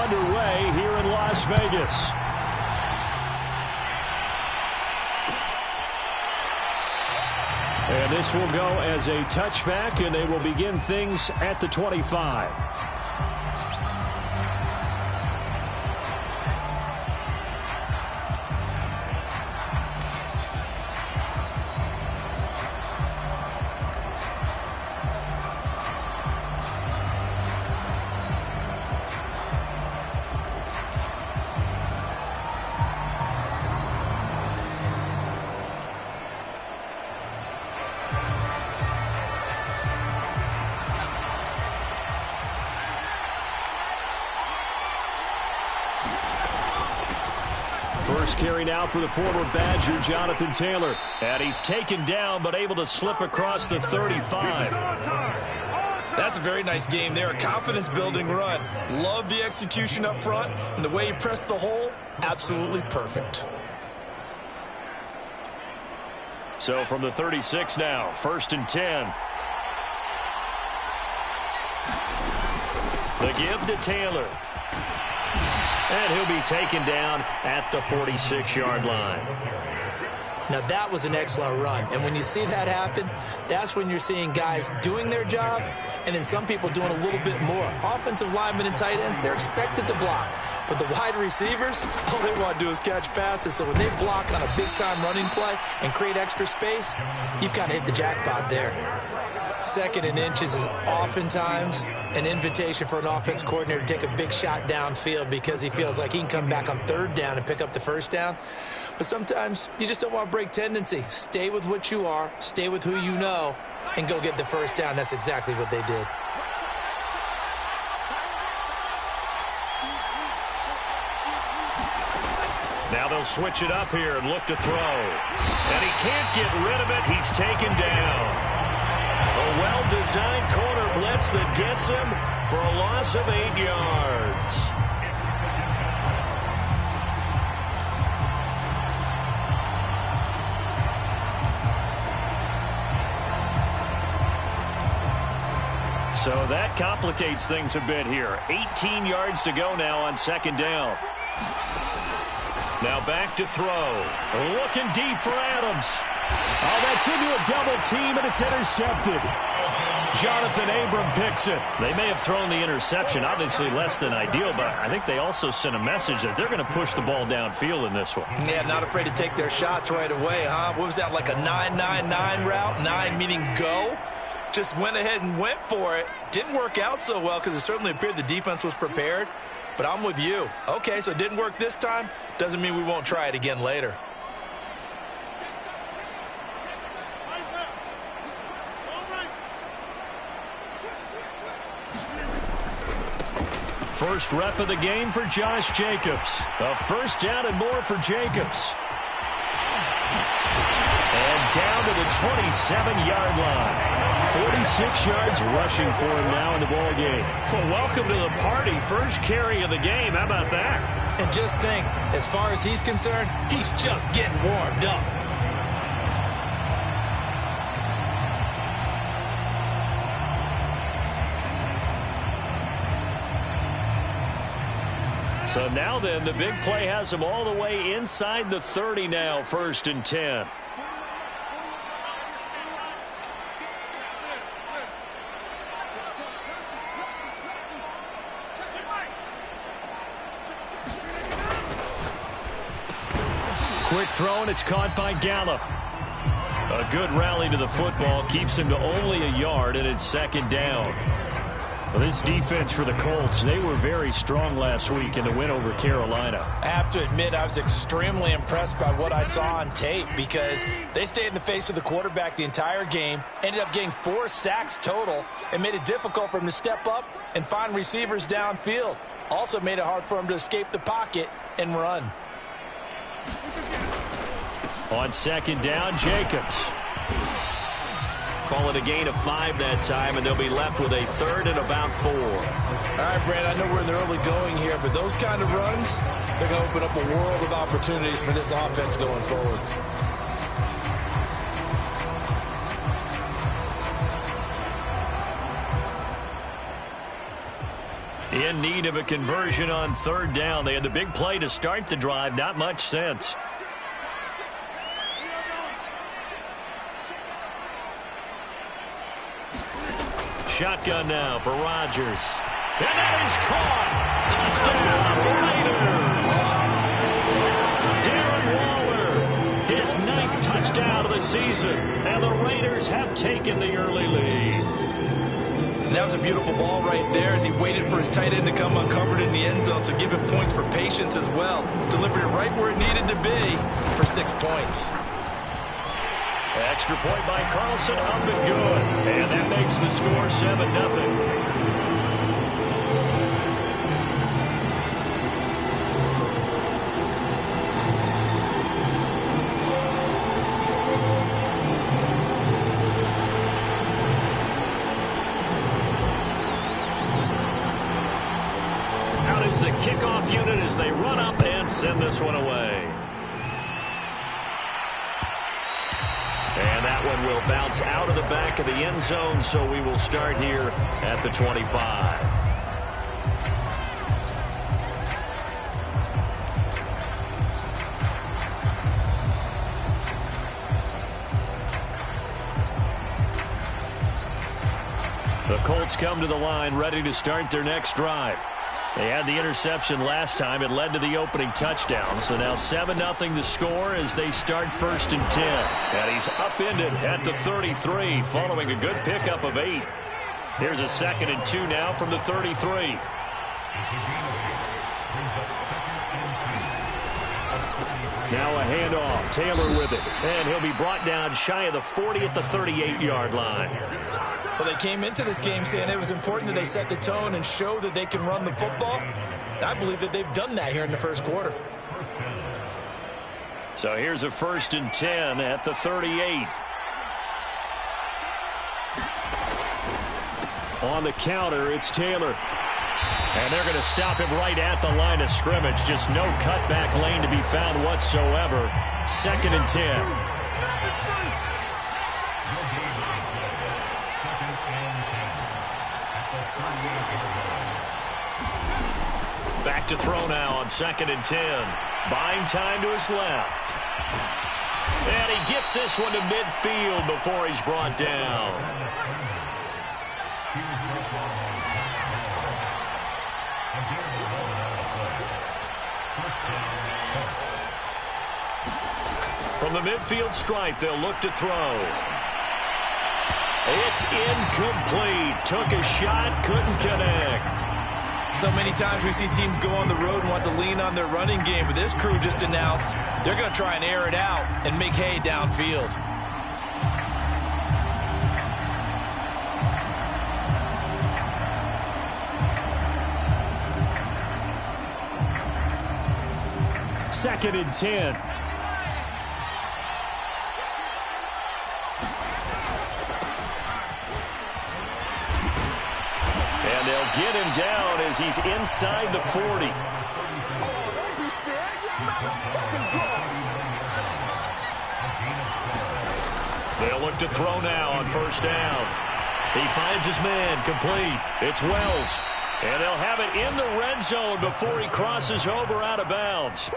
underway here in Las Vegas. And this will go as a touchback, and they will begin things at the 25. First carry now for the former Badger, Jonathan Taylor. And he's taken down, but able to slip across the 35. That's a very nice game there. A confidence-building run. Love the execution up front. And the way he pressed the hole, absolutely perfect. So from the 36 now, 1st and 10. The give to Taylor. And he'll be taken down at the 46-yard line. Now, that was an excellent run. And when you see that happen, that's when you're seeing guys doing their job and then some people doing a little bit more. Offensive linemen and tight ends, they're expected to block. But the wide receivers, all they want to do is catch passes. So when they block on a big-time running play and create extra space, you've kind of hit the jackpot there. 2nd and inches is oftentimes an invitation for an offense coordinator to take a big shot downfield because he feels like he can come back on 3rd down and pick up the 1st down. But sometimes you just don't want to break tendency. Stay with what you are, stay with who you know, and go get the 1st down. That's exactly what they did. Now they'll switch it up here and look to throw. And he can't get rid of it. He's taken down. A well-designed corner blitz that gets him for a loss of 8 yards. So that complicates things a bit here. 18 yards to go now on 2nd down. Now back to throw. Looking deep for Adams. Oh, that's into a double team, and it's intercepted. Jonathan Abram picks it. They may have thrown the interception, obviously less than ideal, but I think they also sent a message that they're going to push the ball downfield in this one. Yeah, not afraid to take their shots right away, huh? What was that, like a 9-9-9 route? 9 meaning go? Just went ahead and went for it. Didn't work out so well because it certainly appeared the defense was prepared. But I'm with you. Okay, so it didn't work this time. Doesn't mean we won't try it again later. First rep of the game for Josh Jacobs. A 1st down and more for Jacobs. And down to the 27-yard line. 46 yards rushing for him now in the ball game. Well, welcome to the party. First carry of the game. How about that? And just think, as far as he's concerned, he's just getting warmed up. So now then, the big play has him all the way inside the 30 now, 1st and 10. Quick throw, and it's caught by Gallup. A good rally to the football keeps him to only a yard, and it's 2nd down. Well, this defense for the Colts, they were very strong last week in the win over Carolina. I have to admit, I was extremely impressed by what I saw on tape because they stayed in the face of the quarterback the entire game, ended up getting 4 sacks total, and made it difficult for him to step up and find receivers downfield. Also made it hard for him to escape the pocket and run. On 2nd down, Jacobs. Call it a gain of 5 that time, and they'll be left with a 3rd and about 4. All right, Brand, I know we're in the early going here, but those kind of runs, they're going to open up a world of opportunities for this offense going forward. In need of a conversion on third down. They had the big play to start the drive. Not much sense. Shotgun now for Rodgers. And that is caught. Touchdown, Raiders. Darren Waller, his 9th touchdown of the season. And the Raiders have taken the early lead. And that was a beautiful ball right there as he waited for his tight end to come uncovered in the end zone. So give him points for patience as well. Delivered it right where it needed to be for 6 points. Extra point by Carlson, up and good. And that makes the score 7-0. Out is the kickoff unit as they run up and send this one away. And that one will bounce out of the back of the end zone, so we will start here at the 25. The Colts come to the line ready to start their next drive. They had the interception last time. It led to the opening touchdown. So now 7-0 to score as they start 1st and 10. And he's upended at the 33 following a good pickup of 8. Here's a 2nd and 2 now from the 33. Now a handoff. Taylor with it. And he'll be brought down shy of the 40 at the 38-yard line. Well, they came into this game saying it was important that they set the tone and show that they can run the football. And I believe that they've done that here in the first quarter. So here's a 1st and 10 at the 38. On the counter, it's Taylor. And they're going to stop him right at the line of scrimmage. Just no cutback lane to be found whatsoever. 2nd and 10. Back to throw now on 2nd and 10. Buying time to his left. And he gets this one to midfield before he's brought down. From the midfield stripe, they'll look to throw. It's incomplete. Took a shot, couldn't connect. So many times we see teams go on the road and want to lean on their running game, but this crew just announced they're going to try and air it out and make hay downfield. Second and 10. And they'll get him down as he's inside the 40. They'll look to throw now on 1st down. He finds his man, complete. It's Wells. And they'll have it in the red zone before he crosses over out of bounds.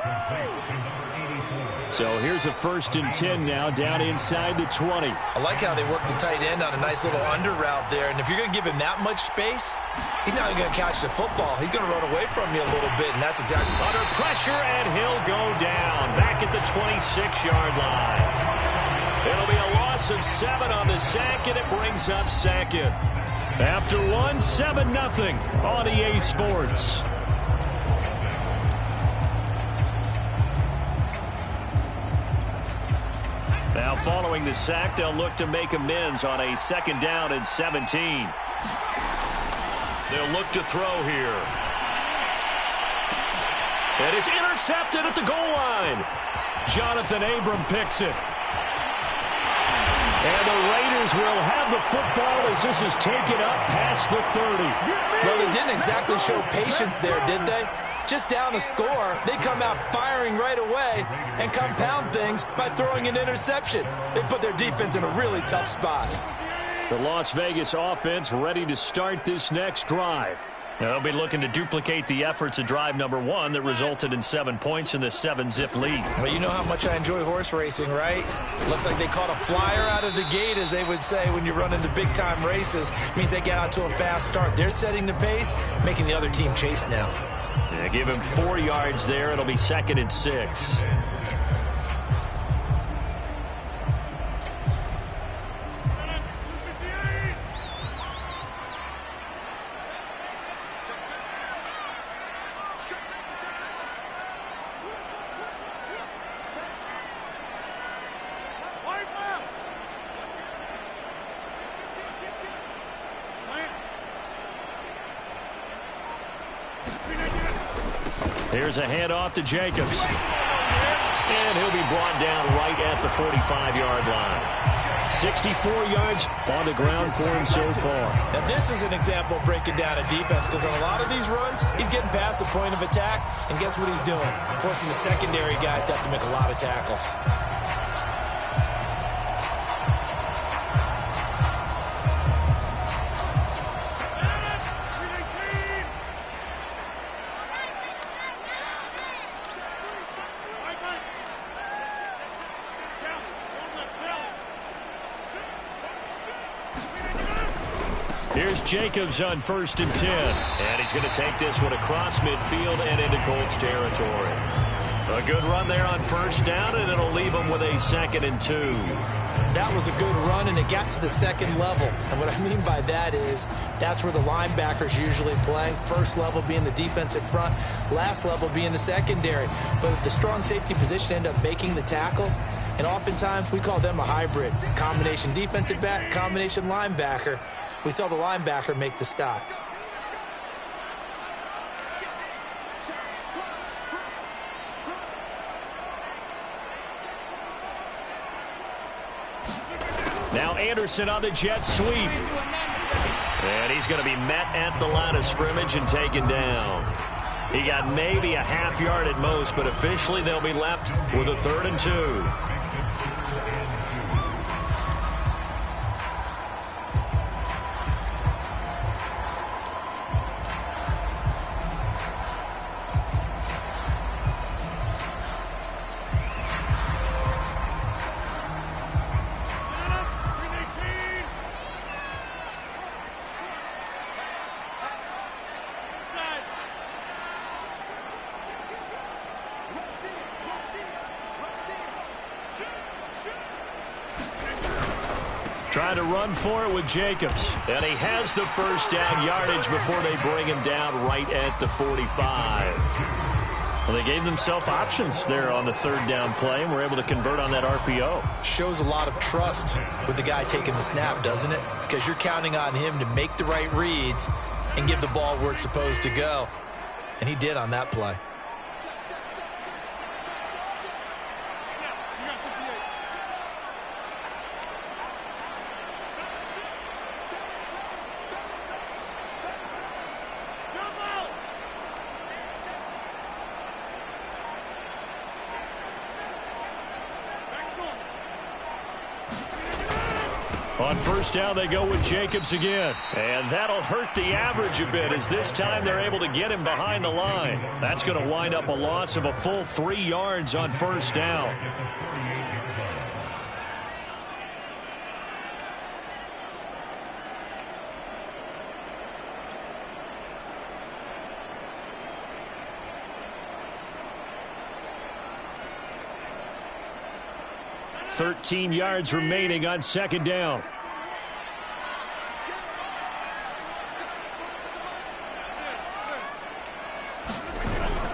So here's a 1st and 10 now down inside the 20. I like how they work the tight end on a nice little under route there. And if you're going to give him that much space, he's not going to catch the football. He's going to run away from you a little bit, and that's exactly under pressure, and he'll go down back at the 26-yard line. It'll be a loss of 7 on the sack, and it brings up 2nd. After 7-0 on EA Sports. Now following the sack, they'll look to make amends on a 2nd down and 17. They'll look to throw here. And it's intercepted at the goal line. Jonathan Abram picks it. And the Raiders will have the football as this is taken up past the 30. Well, they didn't exactly show patience there, did they? Just down a score, they come out firing right away and compound things by throwing an interception. They put their defense in a really tough spot. The Las Vegas offense ready to start this next drive. They'll be looking to duplicate the efforts of drive number 1 that resulted in 7 points in the 7-zip lead. Well, you know how much I enjoy horse racing, right? Looks like they caught a flyer out of the gate, as they would say when you run into big-time races. Means they get out to a fast start. They're setting the pace, making the other team chase now. Yeah, give him 4 yards there. It'll be 2nd and 6. Here's a handoff to Jacobs. And he'll be brought down right at the 45-yard line. 64 yards on the ground for him so far. Now, this is an example of breaking down a defense, because on a lot of these runs, he's getting past the point of attack, and guess what he's doing? Forcing the secondary guys to have to make a lot of tackles. Here's Jacobs on 1st and 10. And he's going to take this one across midfield and into Colts territory. A good run there on 1st down, and it'll leave him with a 2nd and 2. That was a good run, and it got to the 2nd level. And what I mean by that is that's where the linebackers usually play. First level being the defensive front, last level being the secondary. But the strong safety position ended up making the tackle. And oftentimes we call them a hybrid. Combination defensive back, combination linebacker. We saw the linebacker make the stop. Now Anderson on the jet sweep. And he's going to be met at the line of scrimmage and taken down. He got maybe a half yard at most, but officially they'll be left with a 3rd and 2. Trying to run for it with Jacobs. And he has the 1st down yardage before they bring him down right at the 45. Well, they gave themselves options there on the 3rd down play, and were able to convert on that RPO. Shows a lot of trust with the guy taking the snap, doesn't it? Because you're counting on him to make the right reads and give the ball where it's supposed to go. And he did on that play. On 1st down, they go with Jacobs again. And that'll hurt the average a bit, as this time they're able to get him behind the line. That's going to wind up a loss of a full 3 yards on 1st down. .13 yards remaining on 2nd down.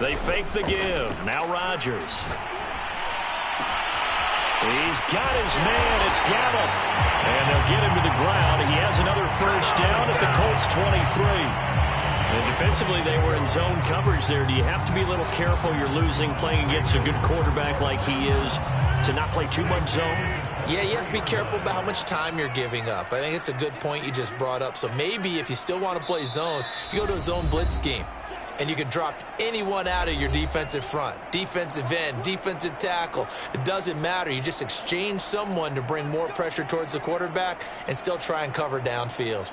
They fake the give. Now Rodgers. He's got his man. It's Gallup. And they'll get him to the ground. He has another 1st down at the Colts 23. And defensively, they were in zone coverage there. Do you have to be a little careful? You're losing playing against a good quarterback like he is to not play too much zone? Yeah, you have to be careful about how much time you're giving up. I think it's a good point you just brought up. So maybe if you still want to play zone, you go to a zone blitz scheme. And you can drop anyone out of your defensive front. Defensive end, defensive tackle. It doesn't matter. You just exchange someone to bring more pressure towards the quarterback and still try and cover downfield.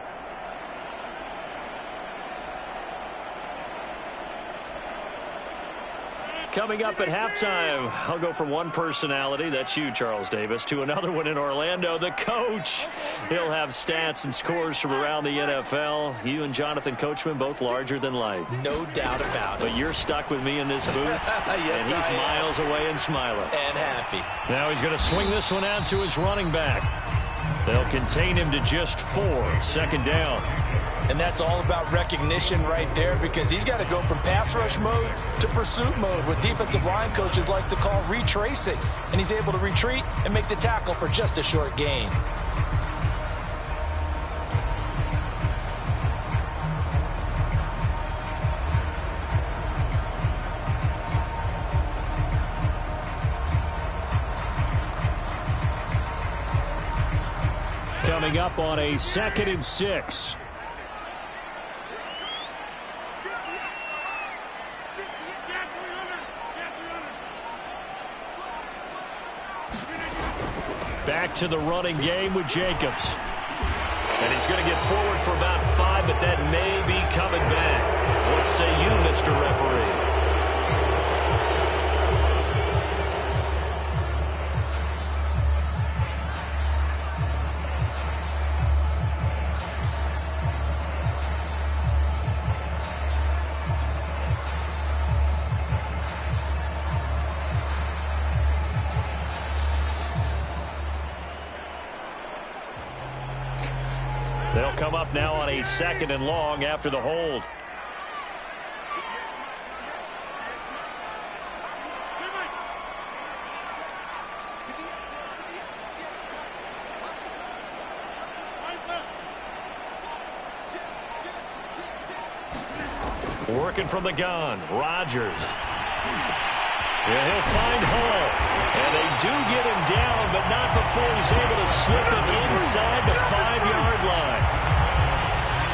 Coming up at halftime, I'll go from one personality, that's you, Charles Davis, to another one in Orlando, the coach. He'll have stats and scores from around the NFL. You and Jonathan Coachman, both larger than life. No doubt about it. But you're stuck with me in this booth, yes, and he's miles away and smiling. And happy. Now he's going to swing this one out to his running back. They'll contain him to just 4, second down. And that's all about recognition right there, because he's got to go from pass rush mode to pursuit mode, what defensive line coaches like to call retracing. And he's able to retreat and make the tackle for just a short gain. Coming up on a 2nd and 6. Back to the running game with Jacobs. And he's going to get forward for about 5, but that may be coming back. What say you, Mr. Referee? They'll come up now on a 2nd and long after the hold. Working from the gun, Rodgers. Yeah, he'll find Hall. And they do get him down, but not before he's able to slip him inside the 5-yard line.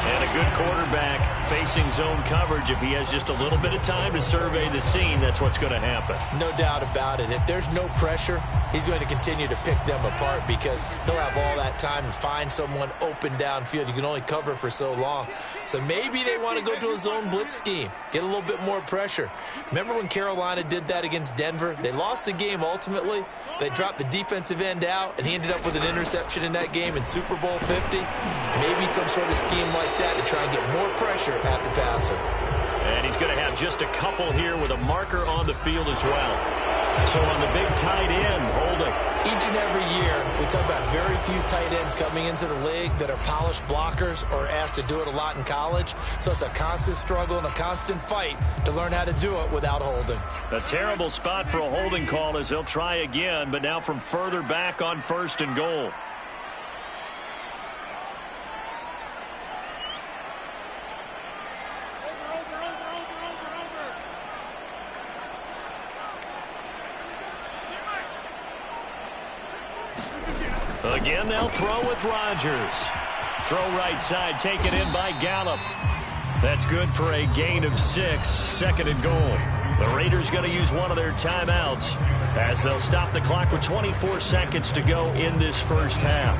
And a good quarterback facing zone coverage. If he has just a little bit of time to survey the scene, that's what's going to happen. No doubt about it. If there's no pressure, he's going to continue to pick them apart because he'll have all that time to find someone open downfield. You can only cover for so long. So maybe they want to go to a zone blitz scheme, get a little bit more pressure. Remember when Carolina did that against Denver? They lost the game ultimately. They dropped the defensive end out, and he ended up with an interception in that game in Super Bowl 50. Maybe some sort of scheme like that to try and get more pressure at the passer. And he's going to have just a couple here with a marker on the field as well. So on the big tight end, holding. Each and every year, we talk about very few tight ends coming into the league that are polished blockers or asked to do it a lot in college. So it's a constant struggle and a constant fight to learn how to do it without holding. A terrible spot for a holding call as he'll try again, but now from further back on 1st and goal. Again, they'll throw with Rodgers. Throw right side, taken in by Gallup. That's good for a gain of 6, 2nd and goal. The Raiders going to use one of their timeouts as they'll stop the clock with 24 seconds to go in this first half.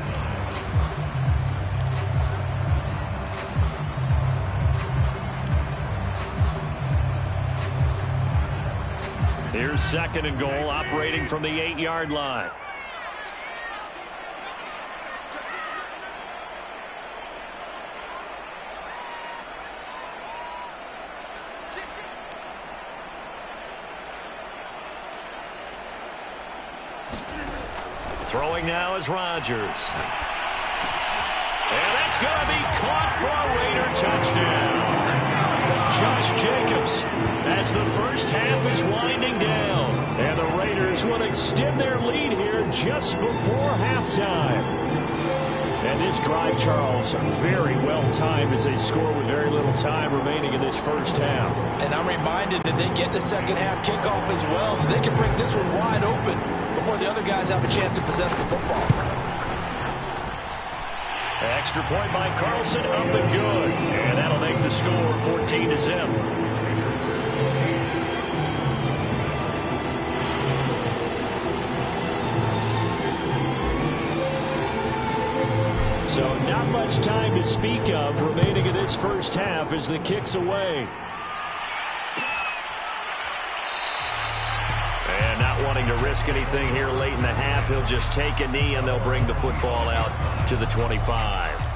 Here's 2nd and goal, operating from the 8-yard line. Throwing now is Rodgers. And that's going to be caught for a Raider touchdown. Josh Jacobs as the first half is winding down. And the Raiders will extend their lead here just before halftime. And this drive, Charles, very well timed as they score with very little time remaining in this first half. And I'm reminded that they get the second half kickoff as well, so they can break this one wide open before the other guys have a chance to possess the football. Extra point by Carlson, up and good. And that'll make the score 14-0. So not much time to speak of remaining in this first half as the kick's away. wanting to risk anything here late in the half. He'll just take a knee, and they'll bring the football out to the 25.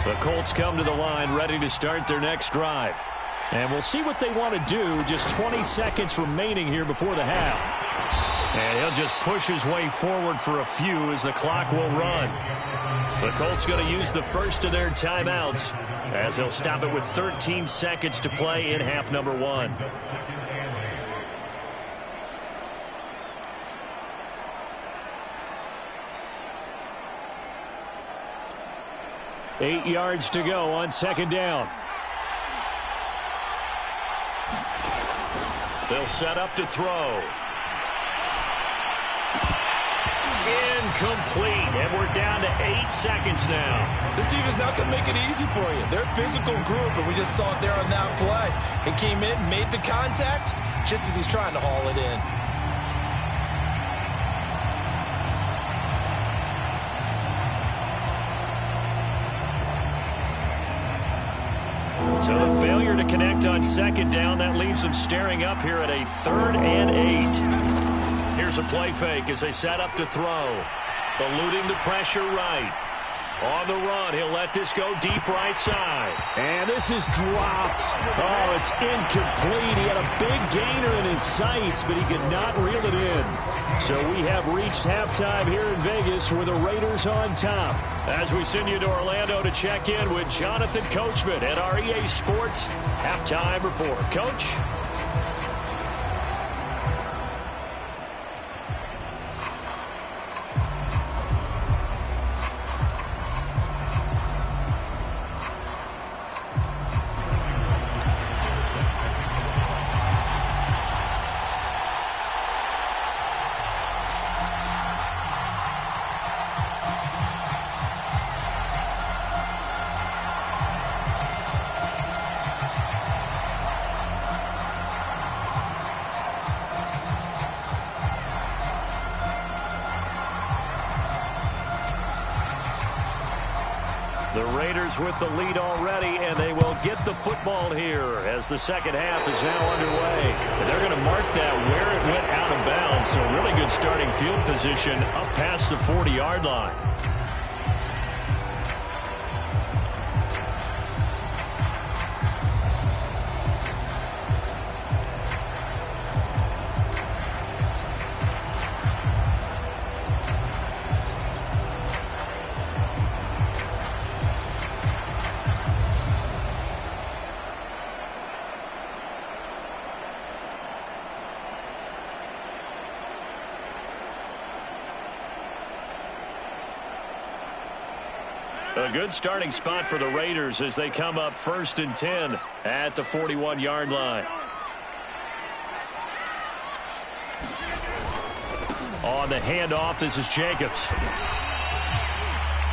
The Colts come to the line ready to start their next drive. And we'll see what they want to do. Just 20 seconds remaining here before the half. And he'll just push his way forward for a few as the clock will run. The Colts going to use the first of their timeouts as they'll stop it with 13 seconds to play in half number one. Eight yards to go on second down. They'll set up to throw. Incomplete. And we're down to 8 seconds now. This defense is not going to make it easy for you. They're a physical group, and we just saw it there on that play. It came in, made the contact, just as he's trying to haul it in. So the failure to connect on second down, that leaves them staring up here at a 3rd and 8. Here's a play fake as they set up to throw. Eluding the pressure right. On the run, he'll let this go deep right side. And this is dropped. Oh, it's incomplete. He had a big gainer in his sights, but he could not reel it in. So So we have reached halftime here in Vegas with the Raiders on top. As we send you to Orlando to check in with Jonathan Coachman at our EA Sports Halftime Report. Coach? The Raiders with the lead already, and they will get the football here as the second half is now underway. And they're going to mark that where it went out of bounds, so really good starting field position up past the 40-yard line. A good starting spot for the Raiders as they come up 1st and 10 at the 41-yard line. On the handoff, this is Jacobs.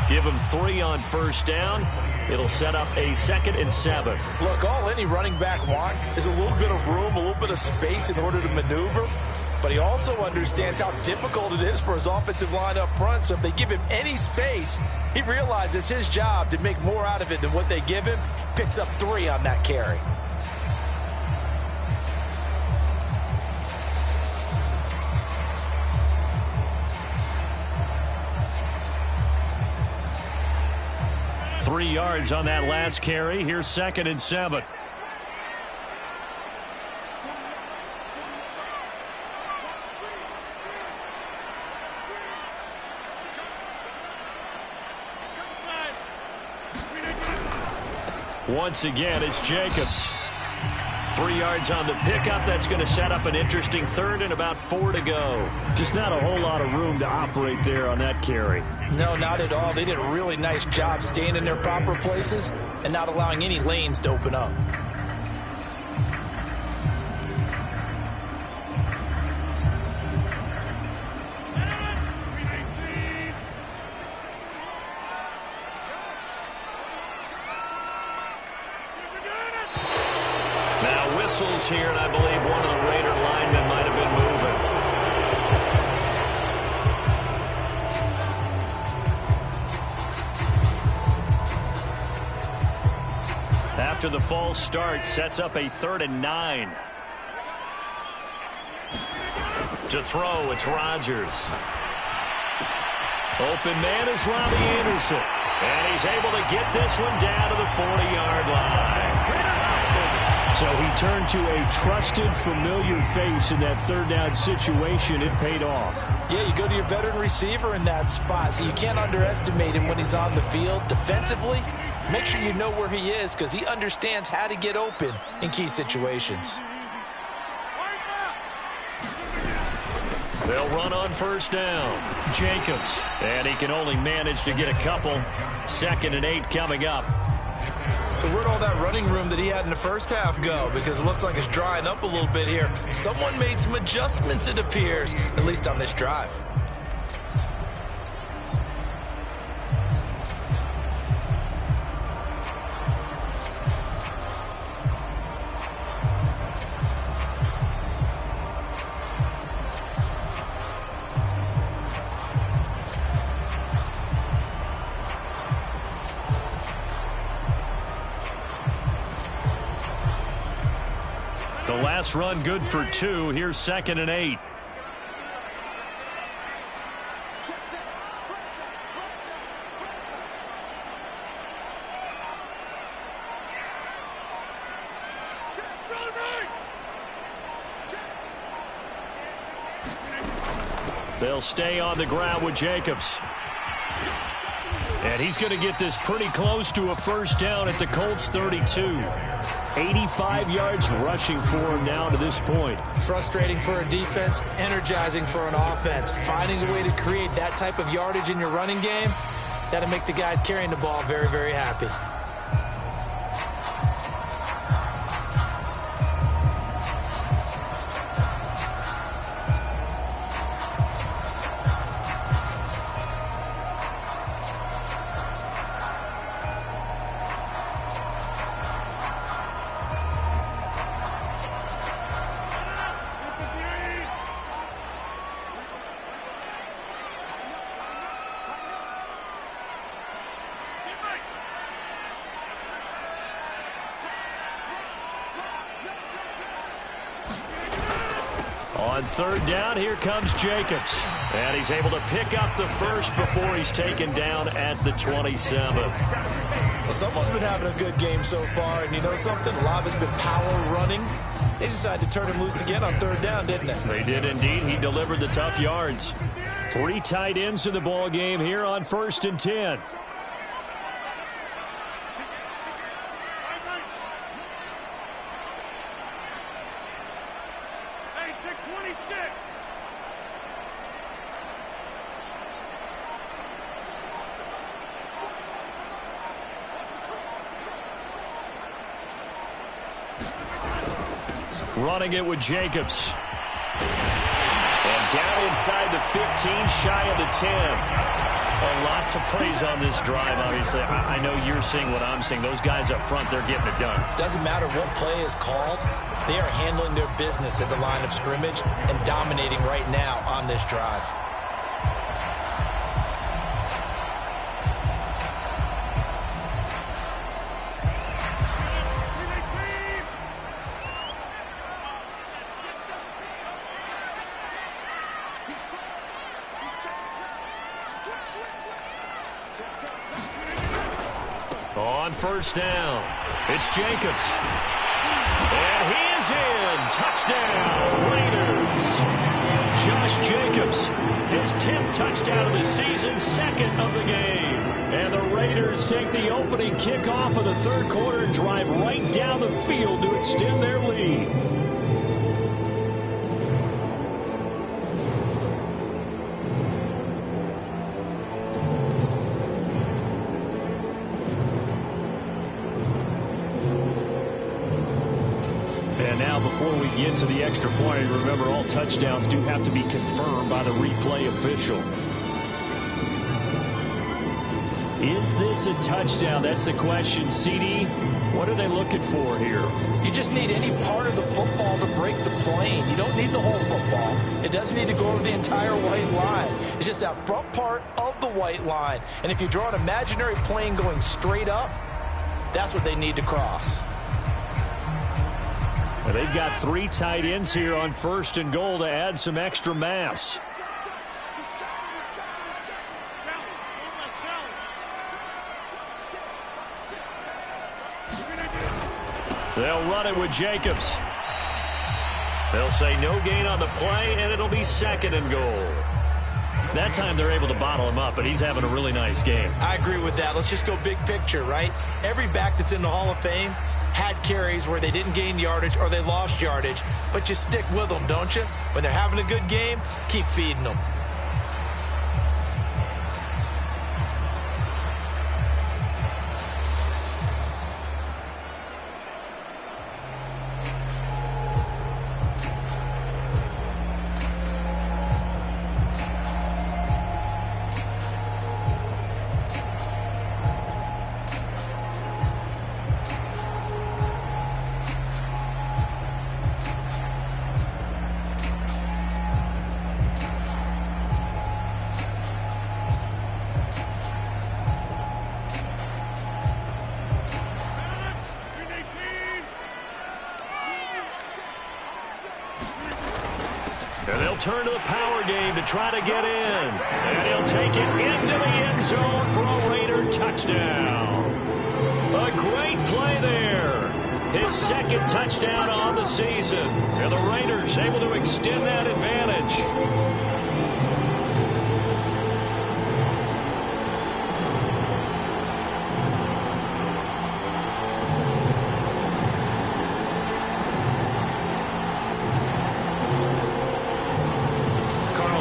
Give him 3 on 1st down. It'll set up a 2nd and 7. Look, all any running back wants is a little bit of room, a little bit of space in order to maneuver. But he also understands how difficult it is for his offensive line up front. So if they give him any space, he realizes his job to make more out of it than what they give him. Picks up 3 on that carry. Three yards on that last carry. Here's 2nd and 7. Once again, it's Jacobs. 3 yards on the pickup. That's going to set up an interesting 3rd and about 4 to go. Just not a whole lot of room to operate there on that carry. No, not at all. They did a really nice job staying in their proper places and not allowing any lanes to open up. Here, and I believe one of the Raider linemen might have been moving. After the false start, sets up a 3rd and 9. To throw, it's Rodgers. Open man is Robbie Anderson. And he's able to get this one down to the 40-yard line. So he turned to a trusted, familiar face in that 3rd down situation. It paid off. Yeah, you go to your veteran receiver in that spot, so you can't underestimate him when he's on the field. Defensively, make sure you know where he is because he understands how to get open in key situations. They'll run on 1st down. Jacobs. And he can only manage to get a couple. 2nd and 8 coming up. So where'd all that running room that he had in the first half go? Because it looks like it's drying up a little bit here. Someone made some adjustments, it appears, at least on this drive. The last run good for 2. Here's 2nd and 8. They'll stay on the ground with Jacobs. And he's going to get this pretty close to a first down at the Colts 32. 85 yards rushing for him now to this point. Frustrating for a defense, energizing for an offense. Finding a way to create that type of yardage in your running game, that'll make the guys carrying the ball very, very happy. On third down, here comes Jacobs. And he's able to pick up the first before he's taken down at the 27. Well, someone's been having a good game so far, and you know something? A lot of it's been power running. They decided to turn him loose again on third down, didn't they? They did indeed. He delivered the tough yards. 3 tight ends in the ball game here on 1st and 10. Running it with Jacobs. And down inside the 15, shy of the 10. A lot to praise on this drive, obviously. I know you're seeing what I'm seeing. Those guys up front, they're getting it done. Doesn't matter what play is called. They are handling their business at the line of scrimmage and dominating right now on this drive. On first down, it's Jacobs. And he is in. Touchdown, Raiders. Josh Jacobs, his 10th touchdown of the season, 2nd of the game. And the Raiders take the opening kickoff of the third quarter and drive right down the field to extend their lead. Before we get to the extra point, remember all touchdowns do have to be confirmed by the replay official. Is this a touchdown? That's the question. CD, what are they looking for here? You just need any part of the football to break the plane. You don't need the whole football. It doesn't need to go over the entire white line. It's just that front part of the white line. And if you draw an imaginary plane going straight up, that's what they need to cross. They've got 3 tight ends here on 1st and goal to add some extra mass. They'll run it with Jacobs. They'll say no gain on the play, and it'll be 2nd and goal. That time they're able to bottle him up, but he's having a really nice game. I agree with that. Let's just go big picture, right? Every back that's in the Hall of Fame had carries where they didn't gain yardage or they lost yardage, but you stick with them, don't you? When they're having a good game, keep feeding them. And they'll turn to the power game to try to get in. And he'll take it into the end zone for a Raider touchdown. A great play there. His 2nd touchdown on the season. And the Raiders able to extend that advantage.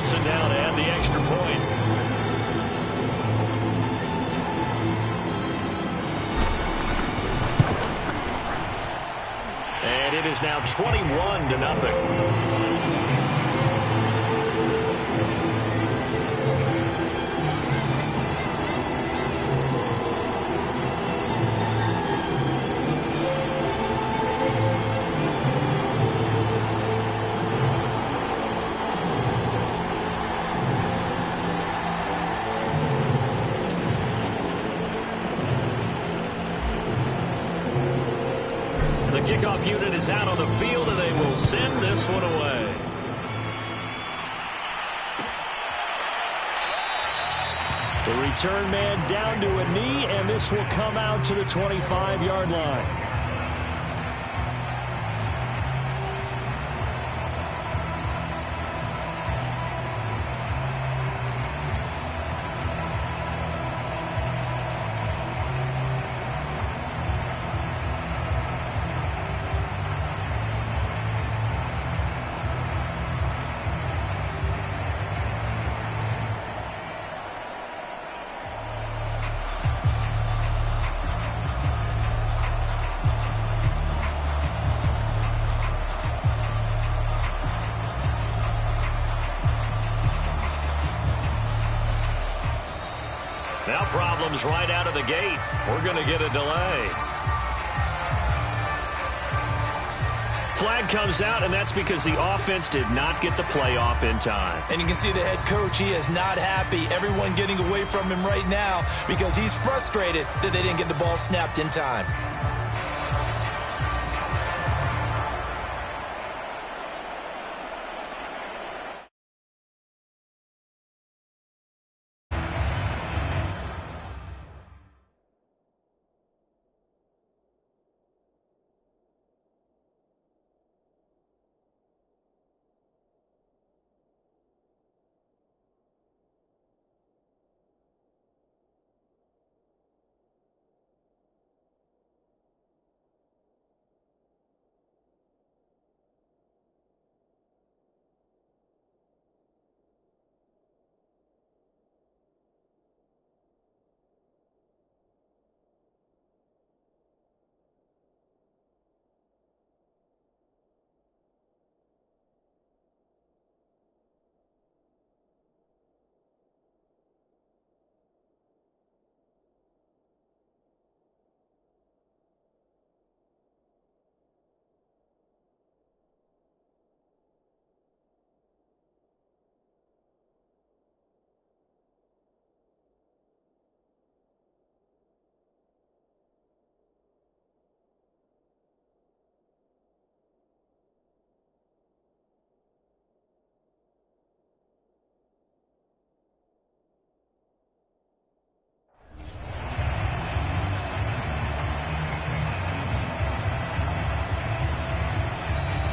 Wilson down to add the extra point. And it is now 21-0. The kickoff unit is out on the field, and they will send this one away. The return man down to a knee, and this will come out to the 25-yard line. Now problems right out of the gate. We're going to get a delay. Flag comes out, and that's because the offense did not get the play off in time. And you can see the head coach, he is not happy. Everyone getting away from him right now because he's frustrated that they didn't get the ball snapped in time.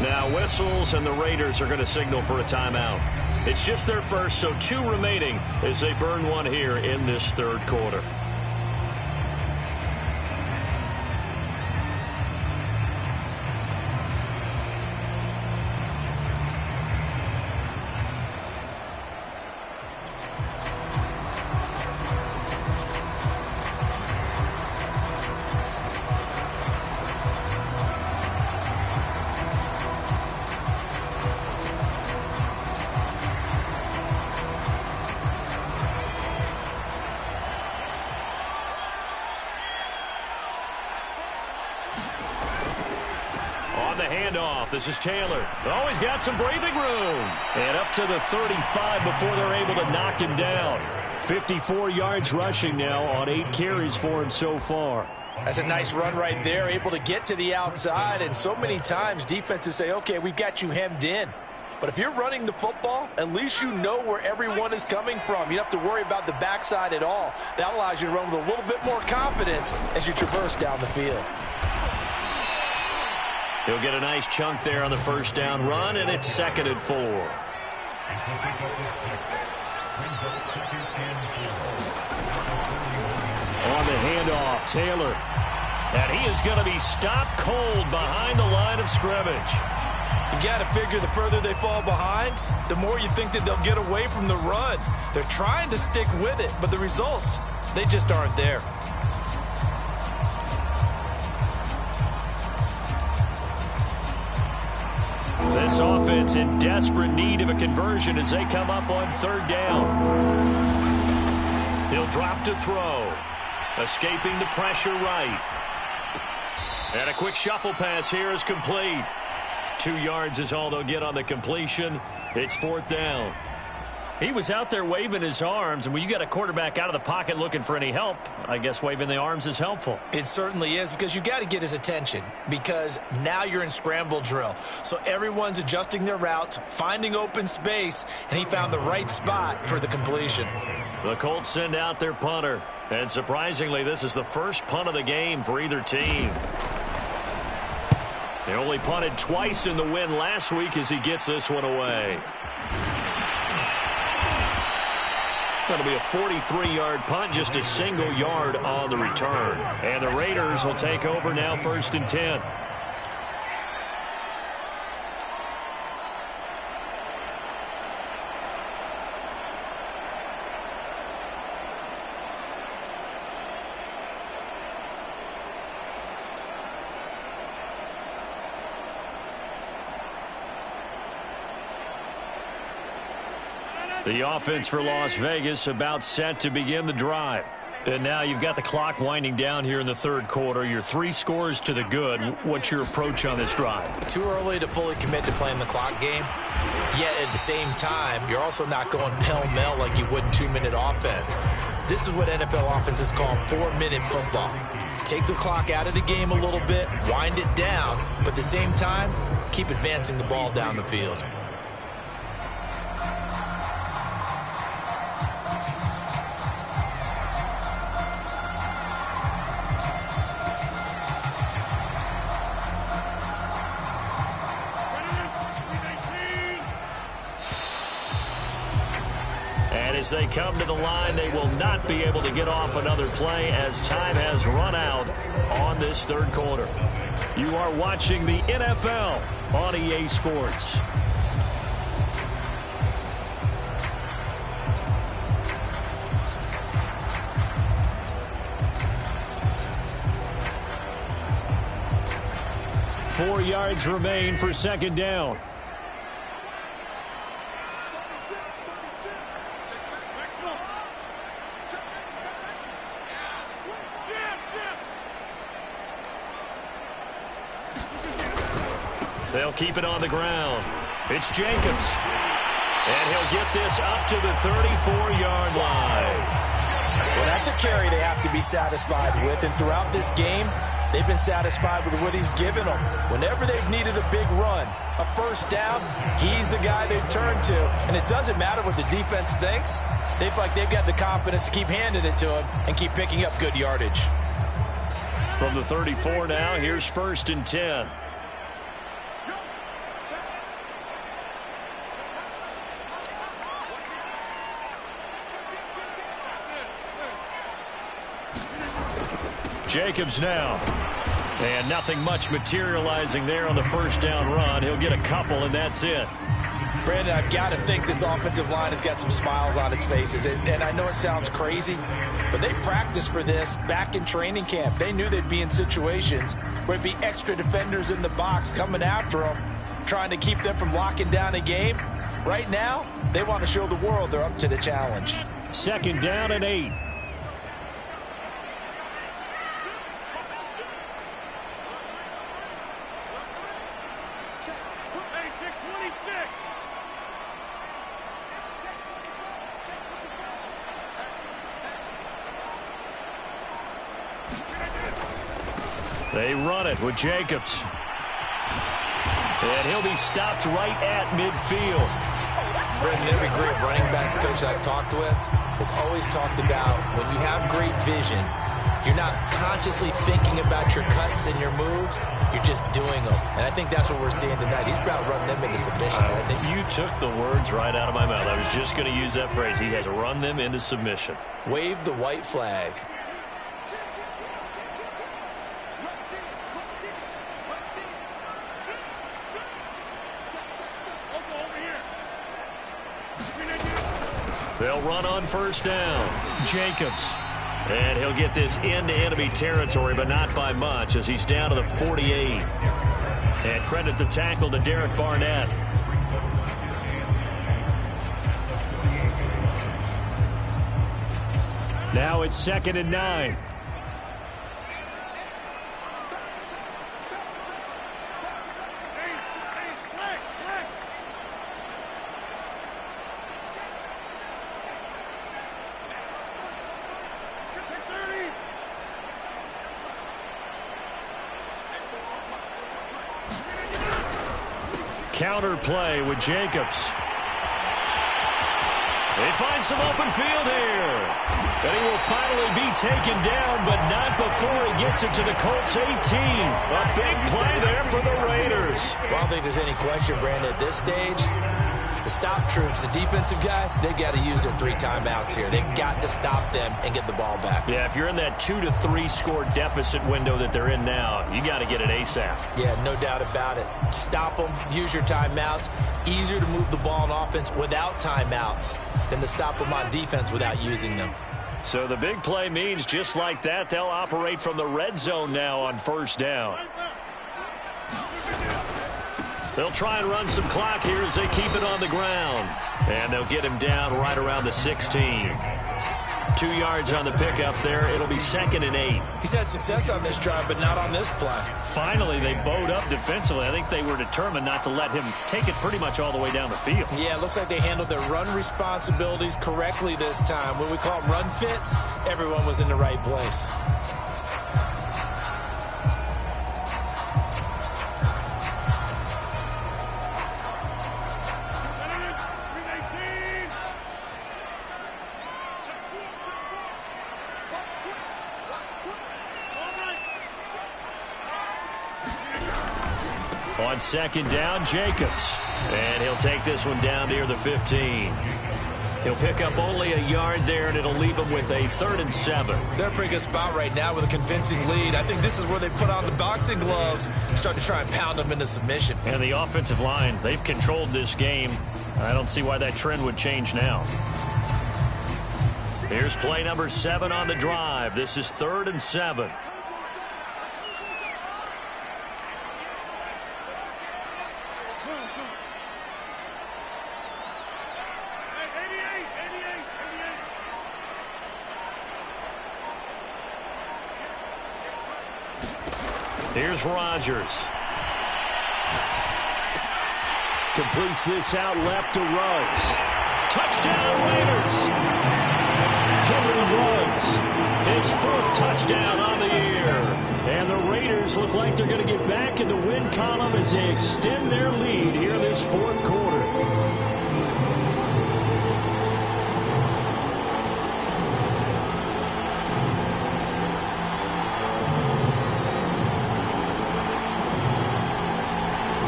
Now whistles, and the Raiders are going to signal for a timeout. It's just their first, so 2 remaining as they burn one here in this third quarter. This is Taylor. Oh, he's got some breathing room. And up to the 35 before they're able to knock him down. 54 yards rushing now on 8 carries for him so far. That's a nice run right there, able to get to the outside. And so many times defenses say, okay, we've got you hemmed in. But if you're running the football, at least you know where everyone is coming from. You don't have to worry about the backside at all. That allows you to run with a little bit more confidence as you traverse down the field. He'll get a nice chunk there on the first down run, and it's 2nd and 4. On the handoff, Taylor. And he is going to be stopped cold behind the line of scrimmage. You got to figure the further they fall behind, the more you think that they'll get away from the run. They're trying to stick with it, but the results, they just aren't there. This offense in desperate need of a conversion as they come up on third down. He'll drop to throw. Escaping the pressure right. And a quick shuffle pass here is complete. 2 yards is all they'll get on the completion. It's fourth down. He was out there waving his arms, and when you got a quarterback out of the pocket looking for any help, I guess waving the arms is helpful. It certainly is, because you got to get his attention, because now you're in scramble drill. So everyone's adjusting their routes, finding open space, and he found the right spot for the completion. The Colts send out their punter, and surprisingly, this is the first punt of the game for either team. They only punted twice in the win last week as he gets this one away. That'll be a 43-yard punt, just a single yard on the return. And the Raiders will take over now, 1st and 10. The offense for Las Vegas about set to begin the drive. And now you've got the clock winding down here in the third quarter. You're 3 scores to the good. What's your approach on this drive? Too early to fully commit to playing the clock game. Yet at the same time, you're also not going pell-mell like you would in 2-minute offense. This is what NFL offenses call 4-minute football. Take the clock out of the game a little bit, wind it down, but at the same time, keep advancing the ball down the field. As they come to the line, they will not be able to get off another play as time has run out on this third quarter. You are watching the NFL on EA Sports. Four yards remain for second down. They'll keep it on the ground. It's Jacobs. And he'll get this up to the 34-yard line. Well, that's a carry they have to be satisfied with. And throughout this game, they've been satisfied with what he's given them. Whenever they've needed a big run, a first down, he's the guy they've turned to. And it doesn't matter what the defense thinks. They feel like they've got the confidence to keep handing it to him and keep picking up good yardage. From the 34 now, here's 1st and 10. Jacobs now. And nothing much materializing there on the first down run. He'll get a couple, and that's it. Brandon, I've got to think this offensive line has got some smiles on its faces. And I know it sounds crazy, but they practiced for this back in training camp. They knew they'd be in situations where it'd be extra defenders in the box coming after them, trying to keep them from locking down a game. Right now, they want to show the world they're up to the challenge. 2nd down and 8. They run it with Jacobs. And he'll be stopped right at midfield. Brendan, every great running backs coach I've talked with has always talked about when you have great vision, you're not consciously thinking about your cuts and your moves. You're just doing them. And I think that's what we're seeing tonight. He's about to run them into submission. You took the words right out of my mouth. I was just going to use that phrase. He has run them into submission. Wave the white flag. They'll run on first down. Jacobs. And he'll get this into enemy territory, but not by much, as he's down to the 48. And credit the tackle to Derek Barnett. Now it's 2nd and 9. Counter play with Jacobs. They find some open field here. And he will finally be taken down, but not before he gets it to the Colts 18. A big play there for the Raiders. Well, I don't think there's any question, Brandon, at this stage. The stop troops, the defensive guys, they got to use their 3 timeouts here. They've got to stop them and get the ball back. Yeah, if you're in that 2 to 3 score deficit window that they're in now, you got to get it ASAP. Yeah, no doubt about it. Stop them, use your timeouts. Easier to move the ball on offense without timeouts than to stop them on defense without using them. So the big play means just like that, they'll operate from the red zone now on first down. They'll try and run some clock here as they keep it on the ground. And they'll get him down right around the 16. 2 yards on the pickup there. It'll be 2nd and 8. He's had success on this drive, but not on this play. Finally, they bowed up defensively. I think they were determined not to let him take it pretty much all the way down the field. Yeah, it looks like they handled their run responsibilities correctly this time. When we call them run fits, everyone was in the right place. On 2nd down, Jacobs. And he'll take this one down near the 15. He'll pick up only a yard there, and it'll leave him with a 3rd and 7. They're in a pretty good spot right now with a convincing lead. I think this is where they put on the boxing gloves and start to try and pound them into submission. And the offensive line, they've controlled this game. I don't see why that trend would change now. Here's play number 7 on the drive. This is 3rd and 7. Here's Rodgers. Completes this out left to Ruggs. Touchdown, Raiders! Henry Ruggs, his 4th touchdown on the year. And the Raiders look like they're going to get back in the win column as they extend their lead here in this 4th quarter.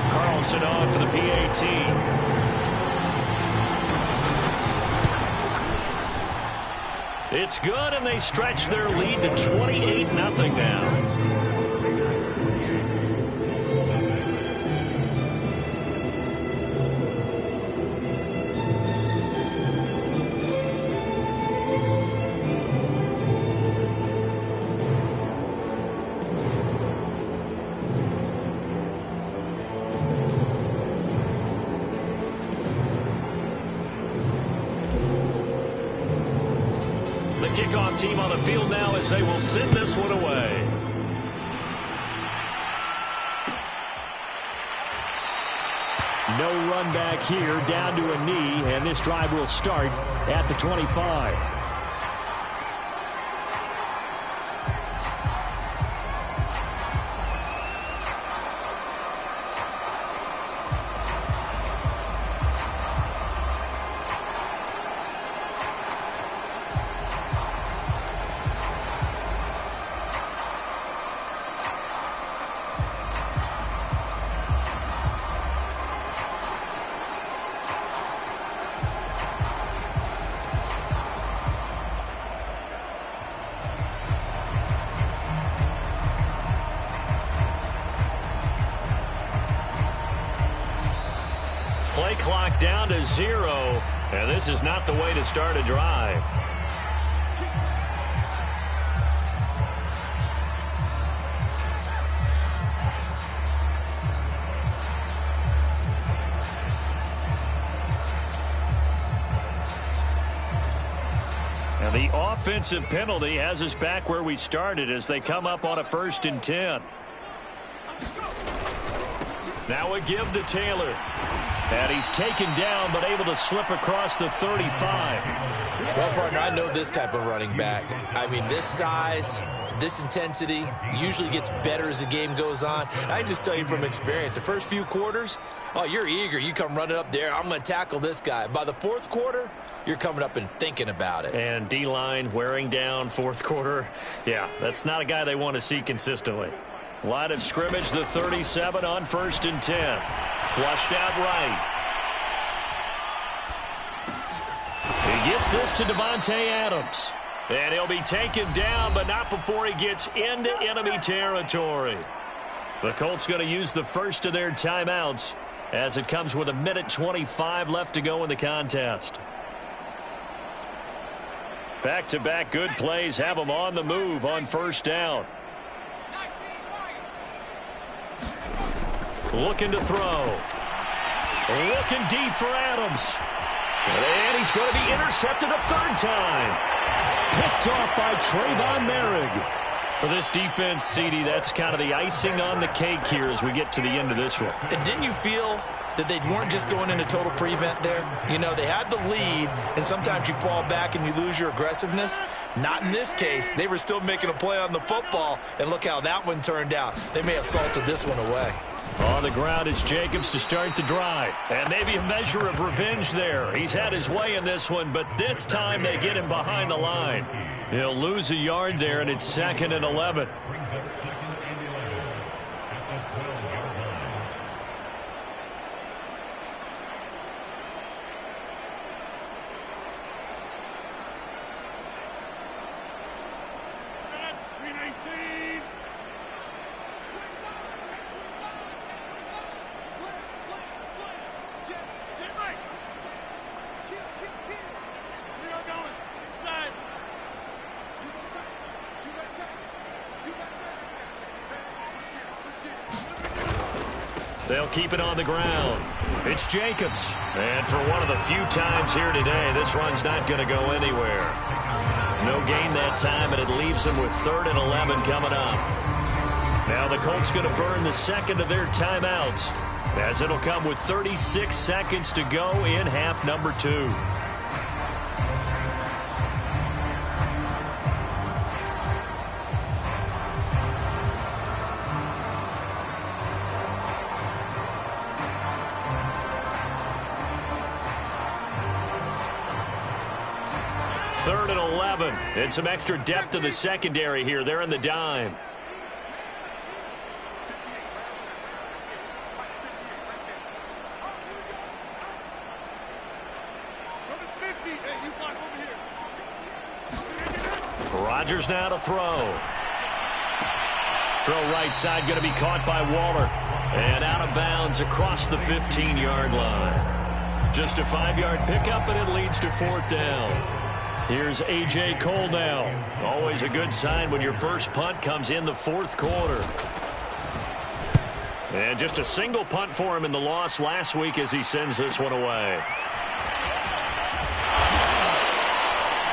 Carlson on for the PAT. It's good, and they stretch their lead to 28-0 now. Kickoff team on the field now as they will send this one away. No run back here, down to a knee, and this drive will start at the 25. Play clock down to 0. And this is not the way to start a drive. And the offensive penalty has us back where we started as they come up on a 1st and 10. Now a give to Taylor. And he's taken down but able to slip across the 35. Well, partner, I know this type of running back. I mean, this size, this intensity usually gets better as the game goes on. I can just tell you from experience, the first few quarters, oh, you're eager. You come running up there, I'm going to tackle this guy. By the 4th quarter, you're coming up and thinking about it. And D-line wearing down 4th quarter. Yeah, that's not a guy they want to see consistently. Line of scrimmage, the 37 on 1st and 10. Flushed out right. He gets this to Davante Adams. And he'll be taken down, but not before he gets into enemy territory. The Colts going to use the first of their timeouts as it comes with 1:25 left to go in the contest. Back-to-back good plays have them on the move on 1st down. Looking to throw. Looking deep for Adams. And he's going to be intercepted a 3rd time. Picked off by Trayvon Merrick. For this defense, CD, that's kind of the icing on the cake here as we get to the end of this one. And didn't you feel that they weren't just going into total prevent there? You know, they had the lead, and sometimes you fall back and you lose your aggressiveness. Not in this case. They were still making a play on the football, and look how that one turned out. They may have salted this one away. On the ground, it's Jacobs to start the drive. And maybe a measure of revenge there. He's had his way in this one, but this time they get him behind the line. He'll lose a yard there, and it's 2nd and 11. They'll keep it on the ground. It's Jacobs. And for one of the few times here today, this run's not going to go anywhere. No gain that time, and it leaves them with 3rd and 11 coming up. Now the Colts going to burn the 2nd of their timeouts, as it'll come with 36 seconds to go in half number 2. Third and 11. And some extra depth to the secondary here. They're in the dime. Rodgers now to throw. Throw right side going to be caught by Waller. And out of bounds across the 15-yard line. Just a 5-yard pickup, and it leads to 4th down. Here's A.J. Cole now. Always a good sign when your first punt comes in the 4th quarter. And just a single punt for him in the loss last week as he sends this one away.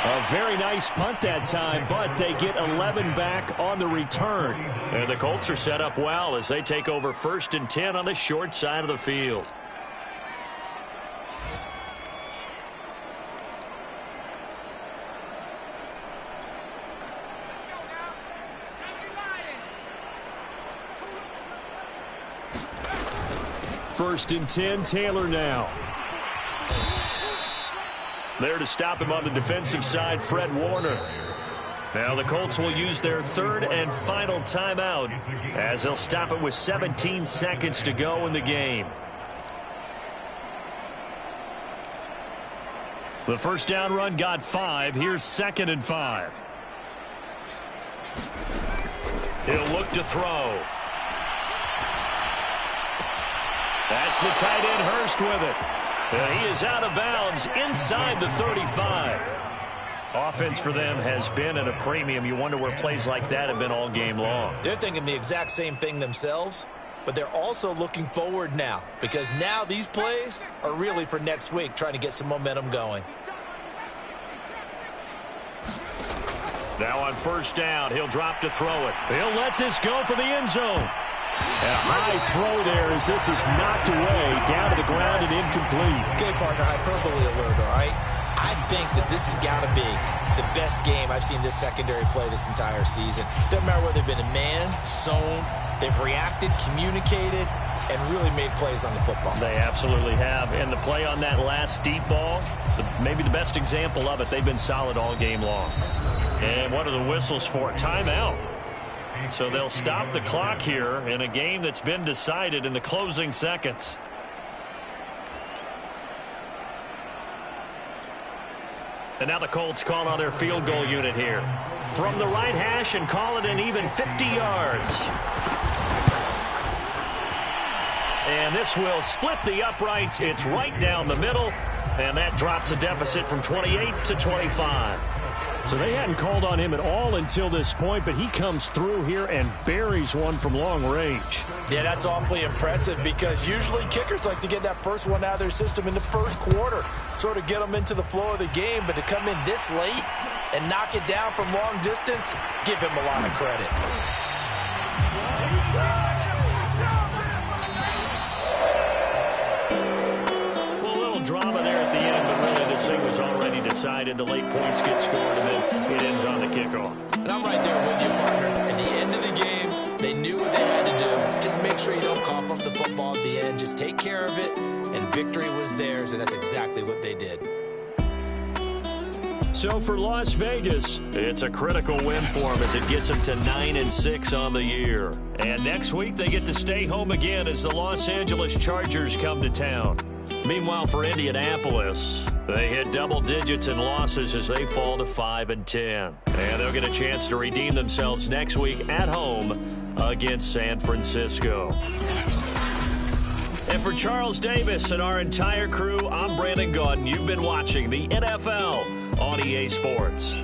A very nice punt that time, but they get 11 back on the return. And the Colts are set up well as they take over 1st and 10 on the short side of the field. First and 10, Taylor now. There to stop him on the defensive side, Fred Warner. Now the Colts will use their 3rd and final timeout as they'll stop it with 17 seconds to go in the game. The first down run got 5. Here's 2nd and 5. He'll look to throw. That's the tight end, Hurst, with it. And he is out of bounds inside the 35. Offense for them has been at a premium. You wonder where plays like that have been all game long. They're thinking the exact same thing themselves, but they're also looking forward now because now these plays are really for next week, trying to get some momentum going. Now on first down, he'll drop to throw it. He'll let this go for the end zone. And a high throw there as this is knocked away, down to the ground and incomplete. Okay, partner, hyperbole alert, all right? I think that this has got to be the best game I've seen this secondary play this entire season. Doesn't matter whether they've been in man, zone, they've reacted, communicated, and really made plays on the football. They absolutely have. And the play on that last deep ball, maybe the best example of it, they've been solid all game long. And what are the whistles for? Timeout. So they'll stop the clock here in a game that's been decided in the closing seconds. And now the Colts call on their field goal unit here. From the right hash and call it an even 50 yards. And this will split the uprights. It's right down the middle. And that drops a deficit from 28 to 25. So they hadn't called on him at all until this point, but he comes through here and buries one from long range. Yeah, that's awfully impressive because usually kickers like to get that first one out of their system in the first quarter, sort of get them into the flow of the game, but to come in this late and knock it down from long distance, give him a lot of credit. Drama there at the end, but really this thing was already decided. The late points get scored, and then it ends on the kickoff. And I'm right there with you, partner. At the end of the game, they knew what they had to do. Just make sure you don't cough up the football at the end. Just take care of it, and victory was theirs, and that's exactly what they did. So for Las Vegas, it's a critical win for them as it gets them to 9-6 on the year. And next week, they get to stay home again as the Los Angeles Chargers come to town. Meanwhile, for Indianapolis, they hit double digits in losses as they fall to 5-10. And they'll get a chance to redeem themselves next week at home against San Francisco. And for Charles Davis and our entire crew, I'm Brandon Gaudin. You've been watching the NFL on EA Sports.